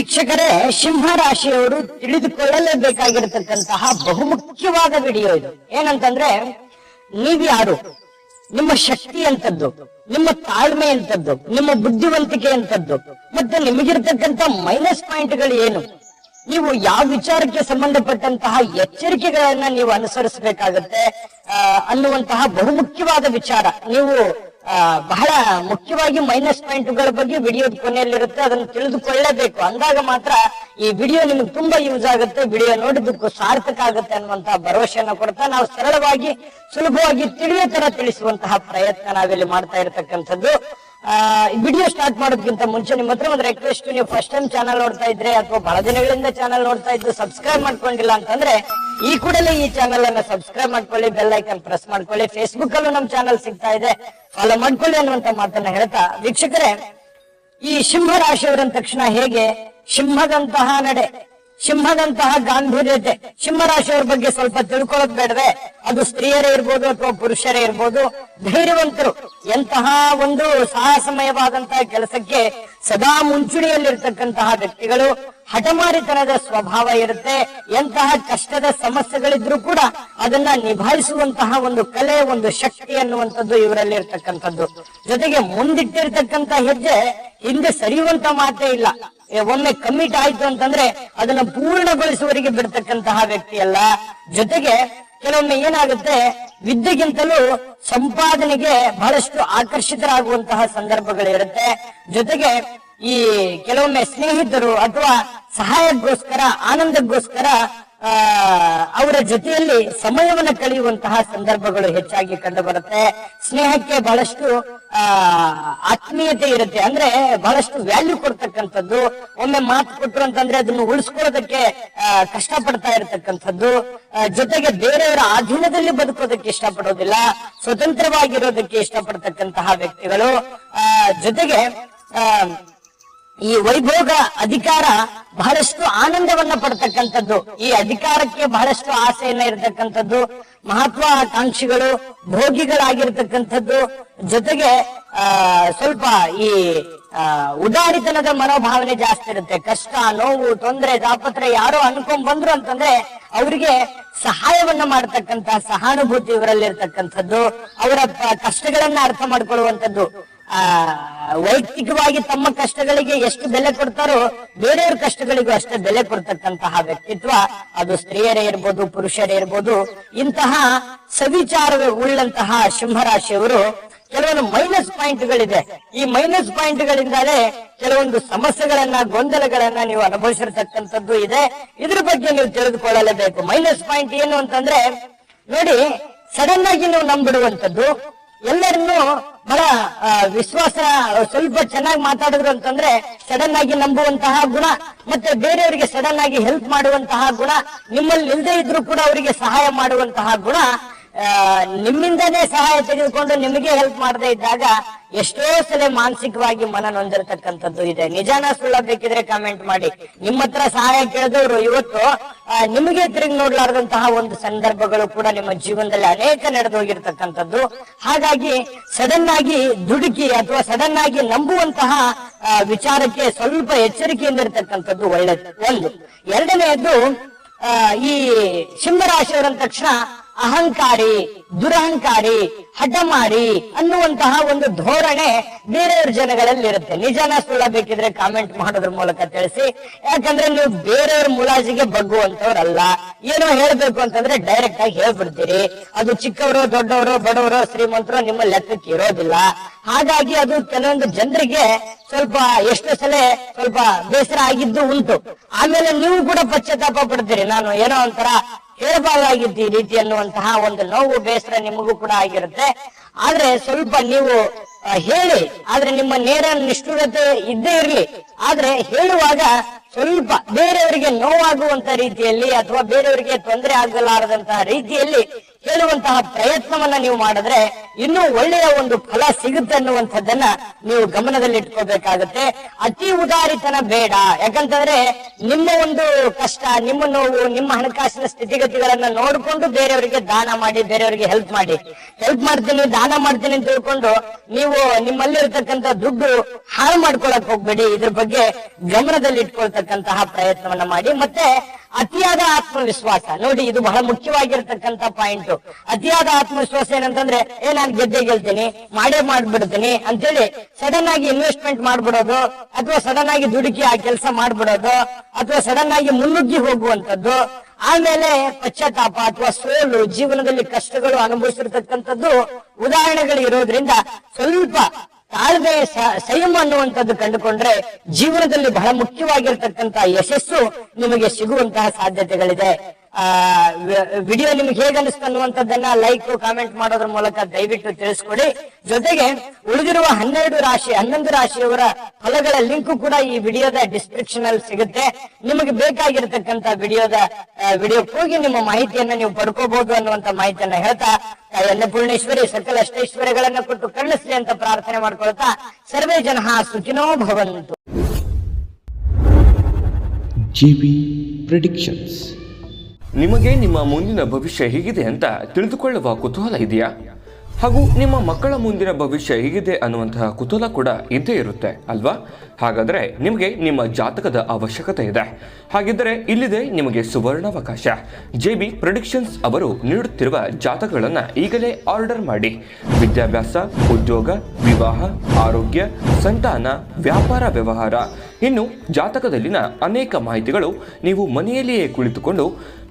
ವೀಕ್ಷಕರೇ, ಸಿಂಹ ರಾಶಿಯವರು ತಿಳಿದುಕೊಳ್ಳಲೇಬೇಕಾಗಿರತಕ್ಕಂತಹ ಬಹುಮುಖ್ಯವಾದ ವಿಡಿಯೋ ಇದು. ಏನಂತಂದ್ರೆ, ನೀವ್ಯಾರು, ನಿಮ್ಮ ಶಕ್ತಿ ಅಂತದ್ದು, ನಿಮ್ಮ ತಾಳ್ಮೆ ಅಂತದ್ದು, ನಿಮ್ಮ ಬುದ್ಧಿವಂತಿಕೆ ಅಂತದ್ದು, ಮತ್ತೆ ನಿಮಗಿರ್ತಕ್ಕಂಥ ಮೈನಸ್ ಪಾಯಿಂಟ್ಗಳು ಏನು, ನೀವು ಯಾವ ವಿಚಾರಕ್ಕೆ ಸಂಬಂಧಪಟ್ಟಂತಹ ಎಚ್ಚರಿಕೆಗಳನ್ನ ನೀವು ಅನುಸರಿಸಬೇಕಾಗತ್ತೆ ಅನ್ನುವಂತಹ ಬಹುಮುಖ್ಯವಾದ ವಿಚಾರ. ನೀವು ಬಹಳ ಮುಖ್ಯವಾಗಿ ಮೈನಸ್ ಪಾಯಿಂಟ್ಗಳ ಬಗ್ಗೆ ವಿಡಿಯೋದ ಕೊನೆಯಲ್ಲಿರುತ್ತೆ, ಅದನ್ನು ತಿಳಿದುಕೊಳ್ಳಲೇಬೇಕು. ಅಂದಾಗ ಮಾತ್ರ ಈ ವಿಡಿಯೋ ನಿಮ್ಗೆ ತುಂಬಾ ಯೂಸ್ ಆಗುತ್ತೆ, ವಿಡಿಯೋ ನೋಡಿದ್ದಕ್ಕೂ ಸಾರ್ಥಕ ಆಗುತ್ತೆ ಅನ್ನುವಂತಹ ಭರವಸೆಯನ್ನ ಕೊಡ್ತಾ ನಾವು ಸರಳವಾಗಿ ಸುಲಭವಾಗಿ ತಿಳಿಯೋ ತರ ತಿಳಿಸುವಂತಹ ಪ್ರಯತ್ನ ನಾವಿಲ್ಲಿ ಮಾಡ್ತಾ ಇರತಕ್ಕಂಥದ್ದು. ವಿಡಿಯೋ ಸ್ಟಾರ್ಟ್ ಮಾಡೋದಕ್ಕಿಂತ ಮುಂಚೆ ನಿಮ್ಮ ಹತ್ರ ಒಂದು ರಿಕ್ವೆಸ್ಟ್, ನೀವು ಫಸ್ಟ್ ಟೈಮ್ ಚಾನಲ್ ನೋಡ್ತಾ ಇದ್ರೆ ಅಥವಾ ಬಹಳ ದಿನಗಳಿಂದ ಚಾನಲ್ ನೋಡ್ತಾ ಇದ್ದು ಸಬ್ಸ್ಕ್ರೈಬ್ ಮಾಡ್ಕೊಂಡಿಲ್ಲ ಅಂತಂದ್ರೆ ಈ ಕೂಡಲೇ ಈ ಚಾನಲ್ ಅನ್ನ ಸಬ್ಸ್ಕ್ರೈಬ್ ಮಾಡ್ಕೊಳ್ಳಿ, ಬೆಲ್ ಐಕನ್ ಪ್ರೆಸ್ ಮಾಡ್ಕೊಳ್ಳಿ. ಫೇಸ್ಬುಕ್ ಅಲ್ಲೂ ನಮ್ಮ ಚಾನಲ್ ಸಿಗ್ತಾ ಇದೆ, ಫಾಲೋ ಮಾಡ್ಕೊಳ್ಳಿ ಅನ್ನುವಂತ ಮಾತನ್ನ ಹೇಳ್ತಾ, ವೀಕ್ಷಕರೇ, ಈ ಸಿಂಹ ರಾಶಿಯವರ ತಕ್ಷಣ ಹೇಗೆ ಸಿಂಹದಂತಹ ನಡೆ, ಸಿಂಹದಂತಹ ಗಾಂಭೀರ್ಯತೆ, ಸಿಂಹರಾಶಿಯವರ ಬಗ್ಗೆ ಸ್ವಲ್ಪ ತಿಳ್ಕೊಳ್ಳೋದು ಬೇಡವೆ? ಅದು ಸ್ತ್ರೀಯರೇ ಇರ್ಬೋದು ಅಥವಾ ಪುರುಷರೇ ಇರ್ಬೋದು, ಧೈರ್ಯವಂತರು, ಎಂತಹ ಒಂದು ಸಾಹಸಮಯವಾದಂತಹ ಕೆಲಸಕ್ಕೆ ಸದಾ ಮುಂಚೂಣಿಯಲ್ಲಿರ್ತಕ್ಕಂತಹ ವ್ಯಕ್ತಿಗಳು, ಹಠಮಾರಿತನದ ಸ್ವಭಾವ ಇರುತ್ತೆ. ಎಂತಹ ಕಷ್ಟದ ಸಮಸ್ಯೆಗಳಿದ್ರೂ ಕೂಡ ಅದನ್ನ ನಿಭಾಯಿಸುವಂತಹ ಒಂದು ಕಲೆ, ಒಂದು ಶಕ್ತಿ ಅನ್ನುವಂಥದ್ದು ಇವರಲ್ಲಿ ಇರ್ತಕ್ಕಂಥದ್ದು. ಜೊತೆಗೆ ಮುಂದಿಟ್ಟಿರ್ತಕ್ಕಂಥ ಹೆಜ್ಜೆ ಹಿಂದೆ ಸರಿಯುವಂತ ಮಾತೇ ಇಲ್ಲ. ಒಮ್ಮೆ ಕಮಿಟ್ ಆಯ್ತು ಅಂತಂದ್ರೆ ಅದನ್ನ ಪೂರ್ಣಗೊಳಿಸುವವರಿಗೆ ಬಿಡ್ತಕ್ಕಂತಹ ವ್ಯಕ್ತಿ ಅಲ್ಲ. ಜೊತೆಗೆ ಕೆಲವೊಮ್ಮೆ ಏನಾಗುತ್ತೆ, ವಿದ್ಯೆಗಿಂತಲೂ ಸಂಪಾದನೆಗೆ ಬಹಳಷ್ಟು ಆಕರ್ಷಿತರಾಗುವಂತಹ ಸಂದರ್ಭಗಳಿರುತ್ತೆ. ಜೊತೆಗೆ ಈ ಕೆಲವೊಮ್ಮೆ ಸ್ನೇಹಿತರು ಅಥವಾ ಸಹಾಯಕ್ಕೋಸ್ಕರ, ಆನಂದಕ್ಕೋಸ್ಕರ ಅವರ ಜೊತೆಯಲ್ಲಿ ಸಮಯವನ್ನ ಕಳೆಯುವಂತಹ ಸಂದರ್ಭಗಳು ಹೆಚ್ಚಾಗಿ ಕಂಡು ಬರುತ್ತೆ. ಸ್ನೇಹಕ್ಕೆ ಬಹಳಷ್ಟು ಆತ್ಮೀಯತೆ ಇರುತ್ತೆ, ಅಂದ್ರೆ ಬಹಳಷ್ಟು ವ್ಯಾಲ್ಯೂ ಕೊಡ್ತಕ್ಕಂಥದ್ದು. ಒಮ್ಮೆ ಮಾತು ಕೊಟ್ಟರು ಅಂತಂದ್ರೆ ಅದನ್ನು ಉಳಿಸ್ಕೊಳ್ಳೋದಕ್ಕೆ ಕಷ್ಟಪಡ್ತಾ ಇರತಕ್ಕಂಥದ್ದು. ಜೊತೆಗೆ ಬೇರೆಯವರ ಅಧೀನದಲ್ಲಿ ಬದುಕೋದಕ್ಕೆ ಇಷ್ಟಪಡೋದಿಲ್ಲ, ಸ್ವತಂತ್ರವಾಗಿರೋದಕ್ಕೆ ಇಷ್ಟಪಡ್ತಕ್ಕಂತಹ ವ್ಯಕ್ತಿಗಳು. ಜೊತೆಗೆ ಈ ವೈಭೋಗ, ಅಧಿಕಾರ ಬಹಳಷ್ಟು ಆನಂದವನ್ನ ಪಡ್ತಕ್ಕಂಥದ್ದು, ಈ ಅಧಿಕಾರಕ್ಕೆ ಬಹಳಷ್ಟು ಆಸೆಯನ್ನ ಇರತಕ್ಕಂಥದ್ದು, ಮಹತ್ವಾಕಾಂಕ್ಷಿಗಳು, ಭೋಗಿಗಳಾಗಿರ್ತಕ್ಕಂಥದ್ದು. ಜೊತೆಗೆ ಸ್ವಲ್ಪ ಈ ಉದಾರಿತನದ ಮನೋಭಾವನೆ ಜಾಸ್ತಿ ಇರುತ್ತೆ. ಕಷ್ಟ, ನೋವು, ತೊಂದರೆ, ತಾಪತ್ರೆ ಯಾರೋ ಅನ್ಕೊಂಡ್ ಬಂದ್ರು ಅಂತಂದ್ರೆ ಅವರಿಗೆ ಸಹಾಯವನ್ನ ಮಾಡತಕ್ಕಂತ ಸಹಾನುಭೂತಿ ಇವರಲ್ಲಿ ಇರ್ತಕ್ಕಂಥದ್ದು. ಅವರ ಕಷ್ಟಗಳನ್ನ ಅರ್ಥ ಮಾಡ್ಕೊಳ್ಳುವಂಥದ್ದು. ವೈಯಕ್ತಿಕವಾಗಿ ತಮ್ಮ ಕಷ್ಟಗಳಿಗೆ ಎಷ್ಟು ಬೆಲೆ ಕೊಡ್ತಾರೋ ಬೇರೆಯವ್ರ ಕಷ್ಟಗಳಿಗೂ ಅಷ್ಟೇ ಬೆಲೆ ಕೊಡ್ತಕ್ಕಂತಹ ವ್ಯಕ್ತಿತ್ವ, ಅದು ಸ್ತ್ರೀಯರೇ ಇರ್ಬೋದು, ಪುರುಷರೇ ಇರ್ಬೋದು. ಇಂತಹ ಸವಿಚಾರ ಉಳ್ಳಂತಹ ಸಿಂಹರಾಶಿಯವರು ಕೆಲವೊಂದು ಮೈನಸ್ ಪಾಯಿಂಟ್ಗಳಿದೆ. ಈ ಮೈನಸ್ ಪಾಯಿಂಟ್ಗಳಿಂದಾನೇ ಕೆಲವೊಂದು ಸಮಸ್ಯೆಗಳನ್ನ, ಗೊಂದಲಗಳನ್ನ ನೀವು ಅನುಭವಿಸಿರ್ತಕ್ಕಂಥದ್ದು ಇದೆ. ಇದ್ರ ಬಗ್ಗೆ ನೀವು ತಿಳಿದುಕೊಳ್ಳಲೇಬೇಕು. ಮೈನಸ್ ಪಾಯಿಂಟ್ ಏನು ಅಂತಂದ್ರೆ, ನೋಡಿ, ಸಡನ್ ಆಗಿ ನೀವು ನಂಬಿಡುವಂಥದ್ದು, ಎಲ್ಲರನ್ನು ಬಹಳ ವಿಶ್ವಾಸ, ಸ್ವಲ್ಪ ಚೆನ್ನಾಗಿ ಮಾತಾಡಿದ್ರು ಅಂತಂದ್ರೆ ಸಡನ್ ಆಗಿ ನಂಬುವಂತಹ ಗುಣ, ಮತ್ತೆ ಬೇರೆಯವರಿಗೆ ಸಡನ್ ಆಗಿ ಹೆಲ್ಪ್ ಮಾಡುವಂತಹ ಗುಣ, ನಿಮ್ಮಲ್ಲಿ ಇಲ್ಲದೆ ಇದ್ರು ಕೂಡ ಅವರಿಗೆ ಸಹಾಯ ಮಾಡುವಂತಹ ಗುಣ, ನಿಮ್ಮಿಂದನೇ ಸಹಾಯ ತೆಗೆದುಕೊಂಡು ನಿಮಗೆ ಹೆಲ್ಪ್ ಮಾಡದೇ ಇದ್ದಾಗ ಎಷ್ಟೋ ಸಲ ಮಾನಸಿಕವಾಗಿ ಮನ ನೊಂದಿರತಕ್ಕಂಥದ್ದು ಇದೆ. ನಿಜಾನ ಸುಳ್ಳ ಬೇಕಿದ್ರೆ ಕಾಮೆಂಟ್ ಮಾಡಿ. ನಿಮ್ಮ ಹತ್ರ ಸಹಾಯ ಕೇಳಿದವರು ಇವತ್ತು ನಿಮಗೆ ತಿರುಗಿ ನೋಡ್ಲಾರ್ದಂತಹ ಒಂದು ಸಂದರ್ಭಗಳು ಕೂಡ ನಿಮ್ಮ ಜೀವನದಲ್ಲಿ ಅನೇಕ ನಡೆದು ಹೋಗಿರ್ತಕ್ಕಂಥದ್ದು. ಹಾಗಾಗಿ ಸಡನ್ ಆಗಿ ದುಡುಕಿ ಅಥವಾ ಸಡನ್ ಆಗಿ ನಂಬುವಂತಹ ವಿಚಾರಕ್ಕೆ ಸ್ವಲ್ಪ ಎಚ್ಚರಿಕೆಯಿಂದ ಇರತಕ್ಕಂಥದ್ದು ಒಳ್ಳೇದು. ಒಂದು. ಎರಡನೆಯದ್ದು, ಈ ಸಿಂಹರಾಶಿಯವರ ತಕ್ಷಣ ಅಹಂಕಾರಿ, ದುರಹಂಕಾರಿ, ಹಠಮಾರಿ ಅನ್ನುವಂತಹ ಒಂದು ಧೋರಣೆ ಬೇರೆಯವ್ರ ಜನಗಳಲ್ಲಿ ಇರುತ್ತೆ. ನಿಜಾನ ಸುಳ್ಳ ಬೇಕಿದ್ರೆ ಕಾಮೆಂಟ್ ಮಾಡೋದ್ರ ಮೂಲಕ ತಿಳಿಸಿ. ಯಾಕಂದ್ರೆ ನೀವು ಬೇರೆಯವ್ರ ಮುಲಾಜಿಗೆ ಬಗ್ಗುವಂತವ್ರಲ್ಲ. ಏನೋ ಹೇಳ್ಬೇಕು ಅಂತಂದ್ರೆ ಡೈರೆಕ್ಟ್ ಆಗಿ ಹೇಳ್ಬಿಡ್ತೀರಿ. ಅದು ಚಿಕ್ಕವರು, ದೊಡ್ಡವರು, ಬಡವರು, ಶ್ರೀಮಂತರು ನಿಮ್ಮ ಲೆಕ್ಕಕ್ಕೆ ಇರೋದಿಲ್ಲ. ಹಾಗಾಗಿ ಅದು ಕೆಲವೊಂದು ಜನರಿಗೆ ಸ್ವಲ್ಪ ಎಷ್ಟೋ ಸಲ ಸ್ವಲ್ಪ ಬೇಸರ ಆಗಿದ್ದು ಉಂಟು. ಆಮೇಲೆ ನೀವು ಕೂಡ ಪಶ್ಚಾತ್ತಾಪ ಪಡ್ತೀರಿ, ನಾನು ಏನೋ ಒಂಥರ ಹೇಳಬಾರ್ದಾಗಿತ್ತು ಈ ರೀತಿ ಅನ್ನುವಂತಹ ಒಂದು ನೋವು, ಬೇಸರ ನಿಮಗೂ ಕೂಡ ಆಗಿರುತ್ತೆ. ಆದ್ರೆ ಸ್ವಲ್ಪ ನೀವು ಹೇಳಿ, ಆದ್ರೆ ನಿಮ್ಮ ನೇರ ನಿಷ್ಠುರತೆ ಇದ್ದೇ ಇರ್ಲಿ. ಆದ್ರೆ ಹೇಳುವಾಗ ಸ್ವಲ್ಪ ಬೇರೆಯವರಿಗೆ ನೋವಾಗುವಂತ ರೀತಿಯಲ್ಲಿ ಅಥವಾ ಬೇರೆಯವರಿಗೆ ತೊಂದರೆ ಆಗಲಾರದಂತಹ ರೀತಿಯಲ್ಲಿ ಹೇಳುವಂತಹ ಪ್ರಯತ್ನವನ್ನ ನೀವು ಮಾಡಿದ್ರೆ ಇನ್ನೂ ಒಳ್ಳೆಯ ಒಂದು ಫಲ ಸಿಗುತ್ತೆ ಅನ್ನುವಂಥದ್ದನ್ನ ನೀವು ಗಮನದಲ್ಲಿ ಇಟ್ಕೋಬೇಕಾಗುತ್ತೆ. ಅತಿ ಉದಾರಿತನ ಬೇಡ. ಯಾಕಂತಂದ್ರೆ ನಿಮ್ಮ ಒಂದು ಕಷ್ಟ, ನಿಮ್ಮ ನೋವು, ನಿಮ್ಮ ಹಣಕಾಸಿನ ಸ್ಥಿತಿಗತಿಗಳನ್ನ ನೋಡಿಕೊಂಡು ಬೇರೆಯವರಿಗೆ ದಾನ ಮಾಡಿ, ಬೇರೆಯವರಿಗೆ ಹೆಲ್ಪ್ ಮಾಡ್ತೀನಿ, ದಾನ ಮಾಡ್ತೀನಿ ಅಂತ ತಿಳ್ಕೊಂಡು ನೀವು ನಿಮ್ಮಲ್ಲಿರ್ತಕ್ಕಂಥ ದುಡ್ಡು ಹಾಳು ಮಾಡ್ಕೊಳಕ್ ಹೋಗ್ಬೇಡಿ. ಇದ್ರ ಬಗ್ಗೆ ಗಮನದಲ್ಲಿ ಇಟ್ಕೊಳ್ತಕ್ಕಂತಹ ಪ್ರಯತ್ನವನ್ನ ಮಾಡಿ. ಮತ್ತೆ ಅತಿಯಾದ ಆತ್ಮವಿಶ್ವಾಸ ನೋಡಿ, ಇದು ಬಹಳ ಮುಖ್ಯವಾಗಿರ್ತಕ್ಕಂಥ ಪಾಯಿಂಟ್. ಅತಿಯಾದ ಆತ್ಮವಿಶ್ವಾಸ ಏನಂತಂದ್ರೆ ನಾನು ಗೆಲ್ತೀನಿ, ಮಾಡ್ಬಿಡ್ತೀನಿ ಅಂತೇಳಿ ಸಡನ್ ಆಗಿ ಇನ್ವೆಸ್ಟ್ಮೆಂಟ್ ಮಾಡ್ಬಿಡೋದು, ಅಥವಾ ಸಡನ್ ಆಗಿ ದುಡುಕಿ ಆ ಕೆಲಸ ಮಾಡ್ಬಿಡೋದು, ಅಥವಾ ಸಡನ್ ಆಗಿ ಮುನ್ನುಗ್ಗಿ ಹೋಗುವಂತದ್ದು, ಆಮೇಲೆ ಪಶ್ಚಾತ್ತಾಪ ಅಥವಾ ಸೋಲು, ಜೀವನದಲ್ಲಿ ಕಷ್ಟಗಳು ಅನುಭವಿಸಿರ್ತಕ್ಕಂಥದ್ದು ಉದಾಹರಣೆಗಳು ಇರೋದ್ರಿಂದ ಸ್ವಲ್ಪ ತಾಳ್ಮೆ, ಸಂಯಮ ಅನ್ನುವಂಥದ್ದು ಕಂಡುಕೊಂಡ್ರೆ ಜೀವನದಲ್ಲಿ ಬಹಳ ಮುಖ್ಯವಾಗಿರ್ತಕ್ಕಂತಹ ಯಶಸ್ಸು ನಿಮಗೆ ಸಿಗುವಂತಹ ಸಾಧ್ಯತೆಗಳಿದೆ. ವಿಡಿಯೋ ನಿಮ್ಗೆ ಹೇಗೆ ಅನಿಸ್ತು ಅನ್ನುವಂಥದ್ದನ್ನ ಲೈಕ್, ಕಾಮೆಂಟ್ ಮಾಡೋದ್ರ ಮೂಲಕ ದಯವಿಟ್ಟು ತಿಳಿಸ್ಕೊಡಿ. ಜೊತೆಗೆ ಉಳಿದಿರುವ 11 ರಾಶಿಯವರ ಫಲಗಳ ಲಿಂಕ್ ಕೂಡ ಈ ವಿಡಿಯೋದ ಡಿಸ್ಕ್ರಿಪ್ಷನ್ ಅಲ್ಲಿ ಸಿಗುತ್ತೆ. ನಿಮಗೆ ಬೇಕಾಗಿರ್ತಕ್ಕಂಥ ವಿಡಿಯೋಕ್ಕೆ ಹೋಗಿ ನಿಮ್ಮ ಮಾಹಿತಿಯನ್ನ ನೀವು ಪಡ್ಕೋಬಹುದು ಅನ್ನುವಂತ ಮಾಹಿತಿಯನ್ನ ಹೇಳ್ತಾ, ತಾಯಿ ಅನ್ನಪೂರ್ಣೇಶ್ವರಿ ಸಕಲ ಅಷ್ಟೈಶ್ವರ್ಯಗಳನ್ನ ಕೊಟ್ಟು ಕರುಣಿಸ್ಲಿ ಅಂತ ಪ್ರಾರ್ಥನೆ ಮಾಡ್ಕೊಳ್ತಾ, ಸರ್ವೇ ಜನಃ ಸುಖಿನೋ ಭವಂತು. GB predictions. ನಿಮಗೆ ನಿಮ್ಮ ಮುಂದಿನ ಭವಿಷ್ಯ ಹೇಗಿದೆ ಅಂತ ತಿಳಿದುಕೊಳ್ಳುವ ಕುತೂಹಲ ಇದೆಯಾ? ಹಾಗೂ ನಿಮ್ಮ ಮಕ್ಕಳ ಮುಂದಿನ ಭವಿಷ್ಯ ಹೇಗಿದೆ ಅನ್ನುವಂತಹ ಕುತೂಹಲ ಕೂಡ ಇದ್ದೇ ಇರುತ್ತೆ ಅಲ್ವಾ? ಹಾಗಾದರೆ ನಿಮಗೆ ನಿಮ್ಮ ಜಾತಕದ ಅವಶ್ಯಕತೆ ಇದೆ. ಹಾಗಿದ್ದರೆ ಇಲ್ಲಿದೆ ನಿಮಗೆ ಸುವರ್ಣಾವಕಾಶ. JB ಪ್ರೆಡಿಕ್ಷನ್ಸ್ ಅವರು ನೀಡುತ್ತಿರುವ ಜಾತಕಗಳನ್ನು ಈಗಲೇ ಆರ್ಡರ್ ಮಾಡಿ. ವಿದ್ಯಾಭ್ಯಾಸ, ಉದ್ಯೋಗ, ವಿವಾಹ, ಆರೋಗ್ಯ, ಸಂತಾನ, ವ್ಯಾಪಾರ ವ್ಯವಹಾರ, ಇನ್ನು ಜಾತಕದಲ್ಲಿನ ಅನೇಕ ಮಾಹಿತಿಗಳು ನೀವು ಮನೆಯಲ್ಲಿಯೇ ಕುಳಿತುಕೊಂಡು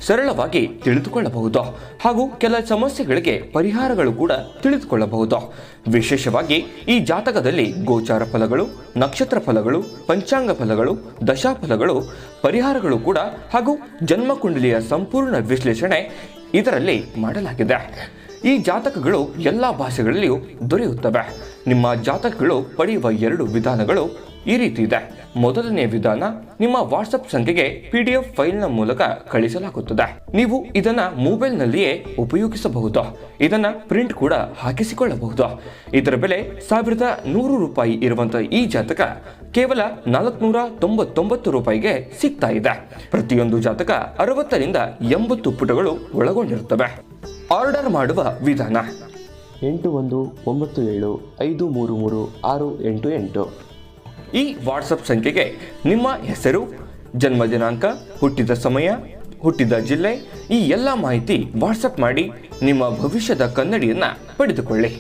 ಸರಳವಾಗಿ ತಿಳಿದುಕೊಳ್ಳಬಹುದು. ಹಾಗೂ ಕೆಲ ಸಮಸ್ಯೆಗಳಿಗೆ ಪರಿಹಾರಗಳು ಕೂಡ ತಿಳಿದುಕೊಳ್ಳಬಹುದು. ವಿಶೇಷವಾಗಿ ಈ ಜಾತಕದಲ್ಲಿ ಗೋಚಾರ ಫಲಗಳು, ನಕ್ಷತ್ರ ಫಲಗಳು, ಪಂಚಾಂಗ ಫಲಗಳು, ದಶಾಫಲಗಳು, ಪರಿಹಾರಗಳು ಕೂಡ ಹಾಗೂ ಜನ್ಮಕುಂಡಲಿಯ ಸಂಪೂರ್ಣ ವಿಶ್ಲೇಷಣೆ ಇದರಲ್ಲಿ ಮಾಡಲಾಗಿದೆ. ಈ ಜಾತಕಗಳು ಎಲ್ಲ ಭಾಷೆಗಳಲ್ಲಿಯೂ ದೊರೆಯುತ್ತವೆ. ನಿಮ್ಮ ಜಾತಕಗಳು ಪಡೆಯುವ 2 ವಿಧಾನಗಳು ಈ ರೀತಿ ಇದೆ. ಮೊದಲನೇ ವಿಧಾನ, ನಿಮ್ಮ ವಾಟ್ಸಪ್ ಸಂಖ್ಯೆಗೆ PDF ಫೈಲ್ನ ಮೂಲಕ ಕಳಿಸಲಾಗುತ್ತದೆ. ನೀವು ಇದನ್ನ ಮೊಬೈಲ್ನಲ್ಲಿಯೇ ಉಪಯೋಗಿಸಬಹುದು. ಇದನ್ನ ಪ್ರಿಂಟ್ ಕೂಡ ಹಾಕಿಸಿಕೊಳ್ಳಬಹುದು. ಇದರ ಬೆಲೆ 1100 ರೂಪಾಯಿ ಇರುವಂತಹ ಈ ಜಾತಕ ಕೇವಲ 499 ರೂಪಾಯಿಗೆ ಸಿಗ್ತಾ ಇದೆ. ಪ್ರತಿಯೊಂದು ಜಾತಕ 60 ರಿಂದ 80 ಪುಟಗಳು ಒಳಗೊಂಡಿರುತ್ತವೆ. ಆರ್ಡರ್ ಮಾಡುವ ವಿಧಾನ: 8197533688. ಈ ವಾಟ್ಸಪ್ ಸಂಖ್ಯೆಗೆ ನಿಮ್ಮ ಹೆಸರು, ಜನ್ಮ ದಿನಾಂಕ, ಹುಟ್ಟಿದ ಸಮಯ, ಹುಟ್ಟಿದ ಜಿಲ್ಲೆ, ಈ ಎಲ್ಲ ಮಾಹಿತಿ ವಾಟ್ಸಪ್ ಮಾಡಿ ನಿಮ್ಮ ಭವಿಷ್ಯದ ಕನ್ನಡಿಯನ್ನು ಪಡೆದುಕೊಳ್ಳಿ.